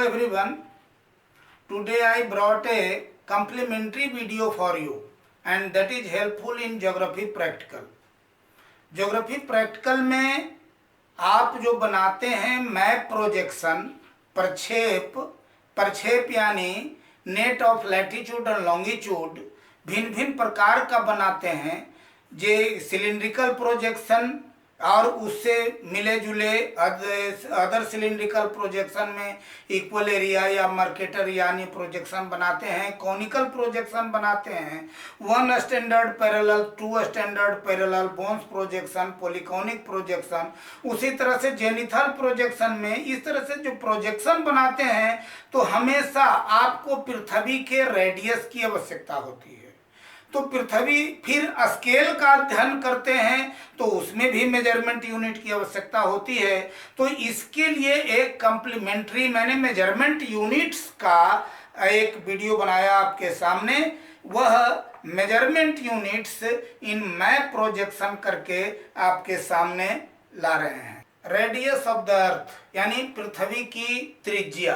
everyone. Today I brought a complimentary video for you and that is helpful in geography practical. Geography practical में आप जो बनाते हैं map projection प्रक्षेप यानी नेट ऑफ लैटिट्यूड और लॉन्गिट्यूड भिन्न भिन्न प्रकार का बनाते हैं। जे सिलिंड्रिकल प्रोजेक्शन और उससे मिले जुले अदर सिलिंड्रिकल प्रोजेक्शन में इक्वल एरिया या मर्केटर यानी प्रोजेक्शन बनाते हैं। कॉनिकल प्रोजेक्शन बनाते हैं, one standard parallel, two standard parallel, Bonne's projection, polyconic projection. उसी तरह से जेनिथल प्रोजेक्शन में इस तरह से जो प्रोजेक्शन बनाते हैं तो हमेशा आपको पृथ्वी के रेडियस की आवश्यकता होती है। तो पृथ्वी फिर स्केल का अध्ययन करते हैं तो उसमें भी मेजरमेंट यूनिट की आवश्यकता होती है। तो इसके लिए एक कम्प्लीमेंट्री मैंने मेजरमेंट यूनिट्स का एक वीडियो बनाया आपके सामने। वह measurement units in map projection करके आपके सामने ला रहे हैं। रेडियस ऑफ द अर्थ यानी पृथ्वी की त्रिज्या।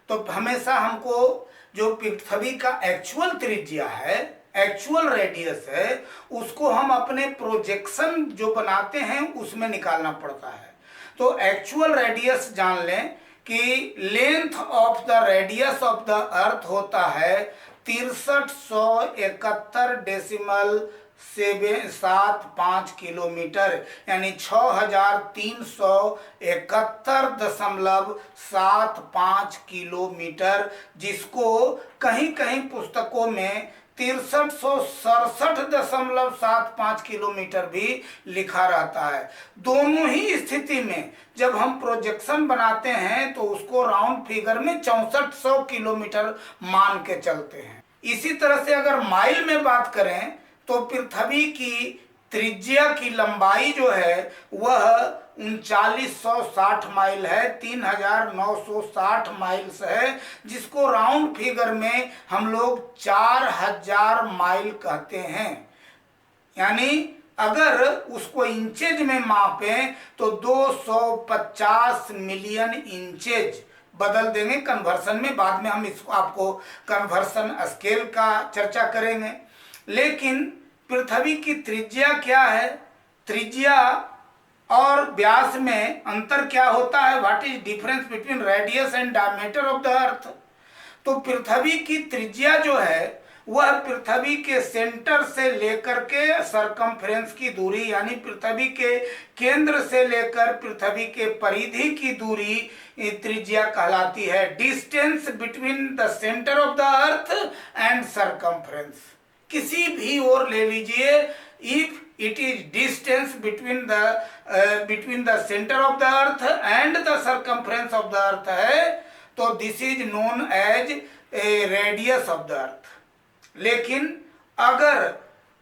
तो हमेशा हमको जो पृथ्वी का एक्चुअल त्रिज्या है, एक्चुअल रेडियस है, उसको हम अपने प्रोजेक्शन जो बनाते हैं उसमें निकालना पड़ता है। तो एक्चुअल रेडियस जान लें कि length of the radius of the अर्थ होता है 6371.75 किलोमीटर यानी 6371.75 किलोमीटर, जिसको कहीं कहीं पुस्तकों में 6367.75 किलोमीटर भी लिखा रहता है। दोनों ही स्थिति में जब हम प्रोजेक्शन बनाते हैं तो उसको राउंड फिगर में 6400 किलोमीटर मान के चलते हैं। इसी तरह से अगर माइल में बात करें तो पृथ्वी की त्रिज्या की लंबाई जो है वह 3960 माइल है, 3960 माइल्स है, जिसको राउंड फिगर में हम लोग 4000 माइल कहते हैं। यानी अगर उसको इंचेज में मापें तो 250 मिलियन इंचेज बदल देंगे कन्वर्सन में। बाद में हम इसको आपको कन्वर्सन स्केल का चर्चा करेंगे। लेकिन पृथ्वी की त्रिज्या क्या है, त्रिज्या और व्यास में अंतर क्या होता है, what is difference between radius and diameter of the अर्थ। तो पृथ्वी की त्रिज्या जो है वह पृथ्वी के सेंटर से लेकर के सरकमफ्रेंस की दूरी यानी पृथ्वी के केंद्र से लेकर पृथ्वी के परिधि की दूरी त्रिज्या कहलाती है। Distance between the centre of the earth and circumference, किसी भी ओर ले लीजिए, if it is distance between the center of the earth and the circumference of the earth है तो this is known as a radius of the earth। लेकिन अगर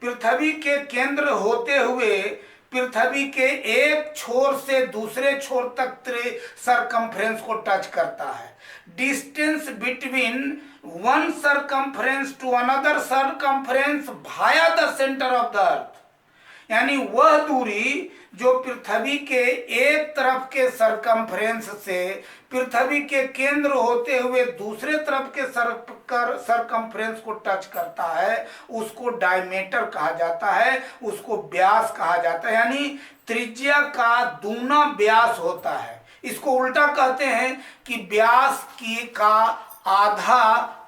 पृथ्वी के केंद्र होते हुए पृथ्वी के एक छोर से दूसरे छोर तक सरकमफ्रेंस को टच करता है, distance between one circumference to another circumference भाया the centre of the earth, यानी वह दूरी जो पृथ्वी के एक तरफ के सरकमफ्रेंस से पृथ्वी के केंद्र होते हुए दूसरे तरफ के सरकमफ्रेंस को टच करता है उसको डायमीटर कहा जाता है, उसको व्यास कहा जाता है। यानी त्रिज्या का दूना व्यास होता है। इसको उल्टा कहते हैं कि व्यास की का आधा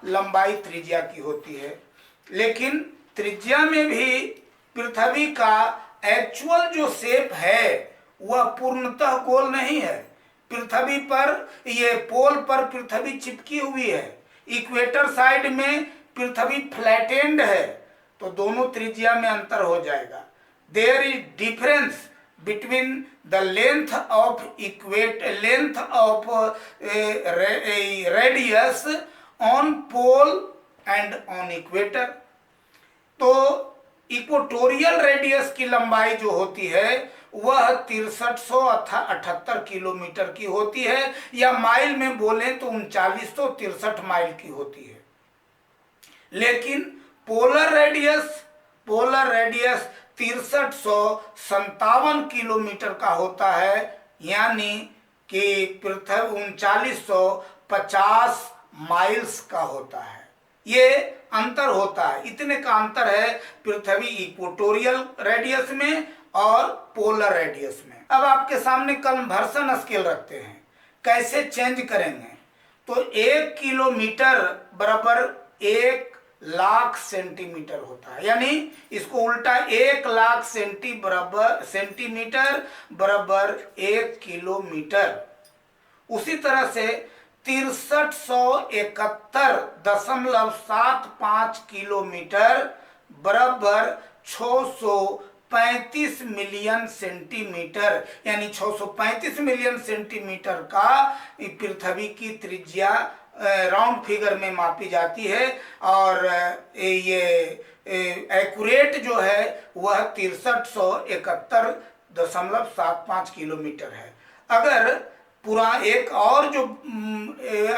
लंबाई त्रिज्या की होती है। लेकिन त्रिज्या में भी पृथ्वी का एक्चुअल जो शेप है वह पूर्णतः गोल नहीं है। पृथ्वी पर ये पोल पर पृथ्वी चिपकी हुई है, इक्वेटर साइड में पृथ्वी फ्लैटेंड है, तो दोनों त्रिज्या में अंतर हो जाएगा। There is difference between the length of radius on pole and on equator. तो इक्वेटोरियल रेडियस की लंबाई जो होती है वह 6378 किलोमीटर की होती है, या माइल में बोले तो 3963 माइल की होती है। लेकिन पोलर रेडियस 6357 किलोमीटर का होता है, यानी कि पृथ्वी 50 माइल्स का होता है। ये अंतर होता है, इतने का अंतर है पृथ्वी इक्वेटोरियल रेडियस में और पोलर रेडियस में। अब आपके सामने कन्वर्सन स्केल रखते हैं, कैसे चेंज करेंगे। तो 1 किलोमीटर बराबर 1,00,000 सेंटीमीटर होता है, यानी इसको उल्टा 1,00,000 सेंटीमीटर बराबर 1 किलोमीटर। उसी तरह से 6371.75 किलोमीटर बराबर 635 मिलियन सेंटीमीटर, यानी 635 मिलियन सेंटीमीटर का पृथ्वी की त्रिज्या राउंड फिगर में मापी जाती है। और ये एक्यूरेट जो है वह 6371.75 किलोमीटर है। अगर पूरा एक और जो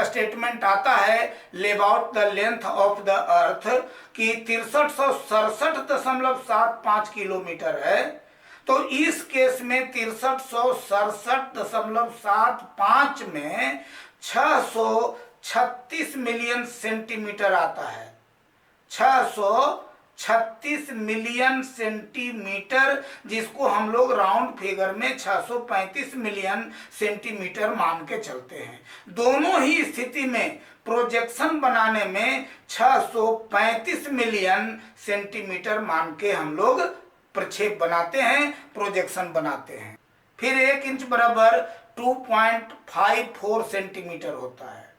स्टेटमेंट आता है लेव out the length of the अर्थ कि 6367.75 किलोमीटर है, तो इस केस में 6367.75 में 636 मिलियन सेंटीमीटर आता है। 636 मिलियन सेंटीमीटर, जिसको हम लोग राउंड फिगर में 635 मिलियन सेंटीमीटर मान के चलते हैं। दोनों ही स्थिति में प्रोजेक्शन बनाने में 635 मिलियन सेंटीमीटर मान के हम लोग प्रक्षेप बनाते हैं, प्रोजेक्शन बनाते हैं। फिर 1 इंच बराबर 2.54 सेंटीमीटर होता है,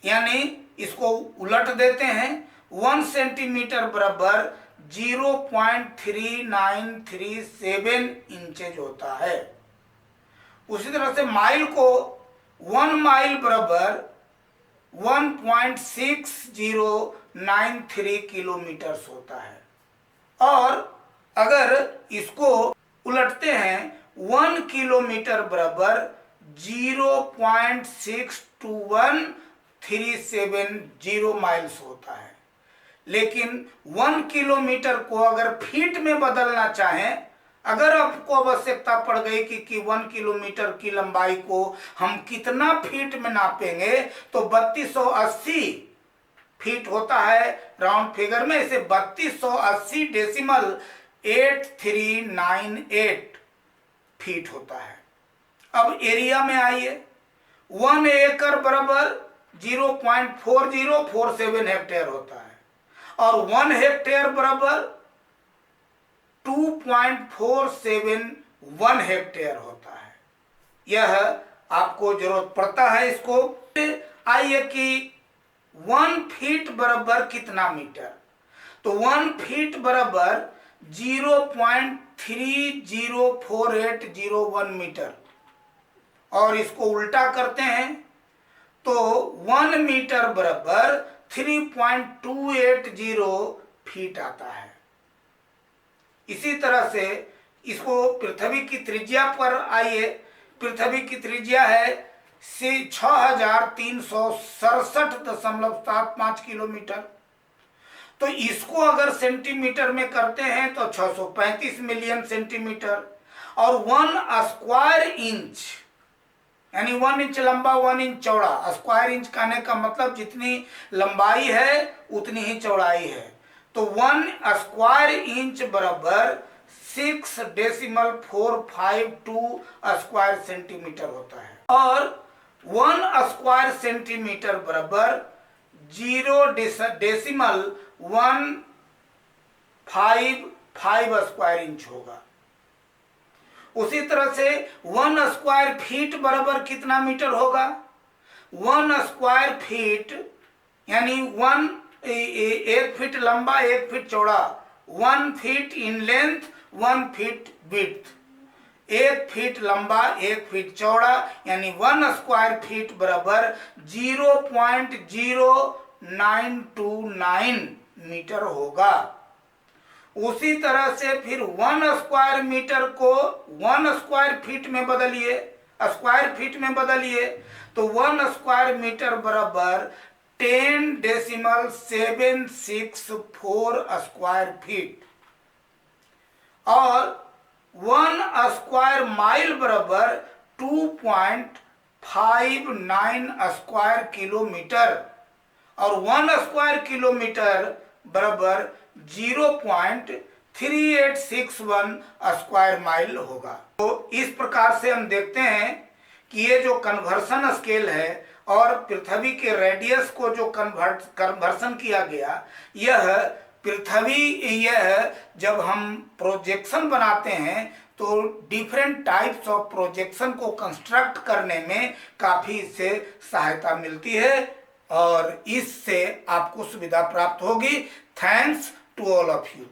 यानी इसको उलट देते हैं। 1 सेंटीमीटर बराबर 0.3937 इंचेज होता है। उसी तरह से माइल को 1 माइल बराबर 1.6093 किलोमीटर होता है। और अगर इसको उलटते हैं 1 किलोमीटर बराबर 0.62137 माइल्स होता है। लेकिन 1 किलोमीटर को अगर फीट में बदलना चाहें, अगर आपको आवश्यकता पड़ गई कि 1 किलोमीटर की लंबाई को हम कितना फीट में नापेंगे, तो 3280 फीट होता है राउंड फिगर में। इसे 3280.8398 फीट होता है। अब एरिया में आइए, 1 एकड़ बराबर 0.4047 हेक्टेयर होता है और 1 हेक्टेयर बराबर 2.471 हेक्टेयर होता है। यह आपको जरूरत पड़ता है इसको। आइए कि 1 फीट बराबर कितना मीटर, तो 1 फीट बराबर 0.304801 मीटर। और इसको उल्टा करते हैं तो 1 मीटर बराबर 3.280 फीट आता है। इसी तरह से इसको पृथ्वी की त्रिज्या पर आइए। पृथ्वी की त्रिज्या है 6367.75 किलोमीटर। तो इसको अगर सेंटीमीटर में करते हैं तो 635 मिलियन सेंटीमीटर। और 1 स्क्वायर इंच, यानी 1 इंच लंबा 1 इंच चौड़ा। स्क्वायर इंच कहने का मतलब जितनी लंबाई है उतनी ही चौड़ाई है। तो 1 स्क्वायर इंच बराबर 6.452 स्क्वायर सेंटीमीटर होता है। और 1 स्क्वायर सेंटीमीटर बराबर 0.155 स्क्वायर इंच होगा। उसी तरह से 1 स्क्वायर फीट बराबर कितना मीटर होगा। 1 स्क्वायर फीट यानी 1 फीट लंबा 1 फीट चौड़ा, 1 feet in length 1 feet width. 1 feet लंबा 1 फीट चौड़ा, यानी 1 स्क्वायर फीट बराबर 0.0929 मीटर होगा। उसी तरह से फिर 1 स्क्वायर मीटर को 1 स्क्वायर फीट में बदलिए, स्क्वायर फीट में बदलिए, तो 1 स्क्वायर मीटर बराबर 10.764 स्क्वायर फीट। और 1 स्क्वायर माइल बराबर 59 स्क्वायर किलोमीटर और 1 स्क्वायर किलोमीटर बराबर 0.3861 स्क्वायर माइल होगा। तो इस प्रकार से हम देखते हैं कि ये जो कन्वर्सन स्केल है और पृथ्वी के रेडियस को जो कन्वर्सन किया गया, यह जब हम प्रोजेक्शन बनाते हैं तो डिफरेंट टाइप्स ऑफ प्रोजेक्शन को कंस्ट्रक्ट करने में काफ़ी इससे सहायता मिलती है और इससे आपको सुविधा प्राप्त होगी। Thanks to all of you.